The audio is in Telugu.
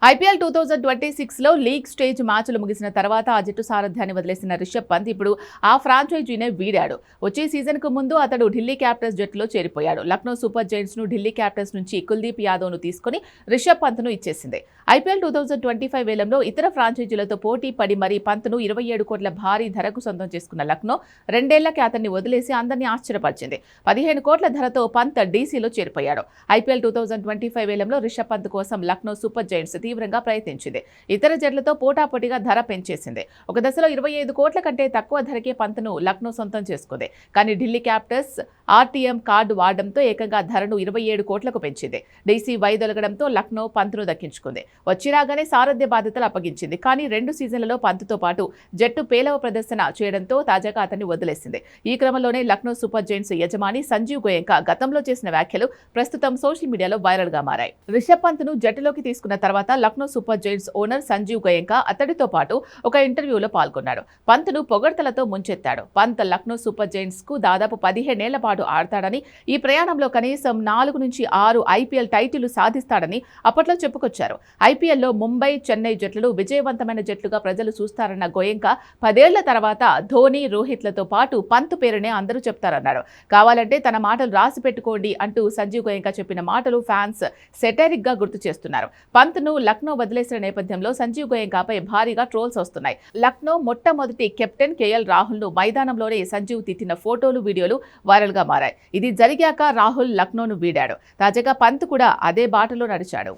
ఐపీఎల్ 2026లో లీగ్ స్టేజ్ మ్యాచ్లు ముగిసిన తర్వాత ఆ జట్టు సారథ్యాన్ని వదిలేసిన రిషబ్ పంత్ ఇప్పుడు ఆ ఫ్రాంచైజీనే వీడాడు. వచ్చే సీజన్కు ముందు అతడు ఢిల్లీ క్యాపిటల్స్ జట్టులో చేరిపోయాడు. లక్నో సూపర్ జైంట్స్ ను ఢిల్లీ క్యాపిటల్స్ నుంచి కుల్దీప్ యాదవ్ ను తీసుకుని రిషబ్ పంత్ ను ఇచ్చేసింది. ఐపీఎల్ 2025 వేలంలో ఇతర ఫ్రాంచైజీలతో పోటీ పడి మరీ పంత్ను 27 కోట్ల భారీ ధరకు సొంతం చేసుకున్న లక్నో రెండేళ్లకి అతన్ని వదిలేసి అందరినీ ఆశ్చర్యపరిచింది. 15 కోట్ల ధరతో పంత్ డీసీలో చేరిపోయాడు. ఐపీఎల్ 2025 వేలంలో రిషబ్ పంత్ కోసం లక్నో సూపర్ జైంట్స్ తీవ్రంగా ప్రయత్నించింది. ఇతర జట్లతో పోటాపోటీగా ధర పెంచేసింది. ఒక దశలో 25 కోట్ల కంటే తక్కువ ధరకే పంత్ను లక్నో సొంతం చేసుకుంది. కానీ ఢిల్లీ క్యాపిటల్స్ ఆర్టీఎం కార్డు వాడడంతో ఏకంగా ధరను 27 కోట్లకు పెంచింది. డీసీ వైదొలగడంతో లక్నో పంత్ను దక్కించుకుంది. వచ్చిరాగానే సారథ్య బాధ్యతలు అప్పగించింది. కానీ 2 సీజన్లలో పంత్తో పాటు జట్టు పేలవ ప్రదర్శన చేయడంతో తాజాగా అతన్ని వదిలేసింది. ఈ క్రమంలోనే లక్నో సూపర్ జైంట్స్ యజమాని సంజీవ్ గోయంకా గతంలో చేసిన వ్యాఖ్యలు ప్రస్తుతం సోషల్ మీడియాలో వైరల్ గా మారాయి. రిషబ్ పంత్ను జట్టులోకి తీసుకున్న తర్వాత Lucknow super giants owner Sanjiv Goenka అతడితో పాటు ఒక ఇంటర్వ్యూలో పాల్గొన్నాడు. పంత్ను పొగడ్తలతో ముంచెత్తాడు. పంత్ లక్నో సూపర్ జైంట్స్ కు దాదాపు 15 ఏళ్ల పాటు ఆడతాడని, ఈ ప్రయాణంలో కనీసం 4 నుంచి 6 ఐపీఎల్ టైటిళ్లు సాధిస్తాడని అప్పట్లో చెప్పుకొచ్చారు. ఐపీఎల్లో ముంబై, చెన్నై జట్లు విజయవంతమైన జట్లుగా ప్రజలు చూస్తారన్న గోయంకా 10 ఏళ్ల తర్వాత ధోని, రోహిత్లతో పాటు పంత్ పేరునే అందరూ చెప్తారన్నారు. కావాలంటే తన మాటలు రాసి పెట్టుకోండి అంటూ సంజీవ్ గోయంకా చెప్పిన మాటలు ఫ్యాన్స్ సెటరిక్ గా గుర్తు చేస్తున్నారు. పంత్ను లక్నో వదిలేసిన నేపథ్యంలో సంజీవ్ గోయంకాపై భారీగా ట్రోల్స్ వస్తున్నాయి. లక్నో మొట్టమొదటి కెప్టెన్ కేఎల్ రాహుల్ ను మైదానంలోనే సంజీవ్ తిట్టిన ఫోటోలు, వీడియోలు వైరల్ గా మారాయి. ఇది జరిగాక రాహుల్ లక్నోను వీడాడు. తాజాగా పంత్ కూడా అదే బాటలో నడిచాడు.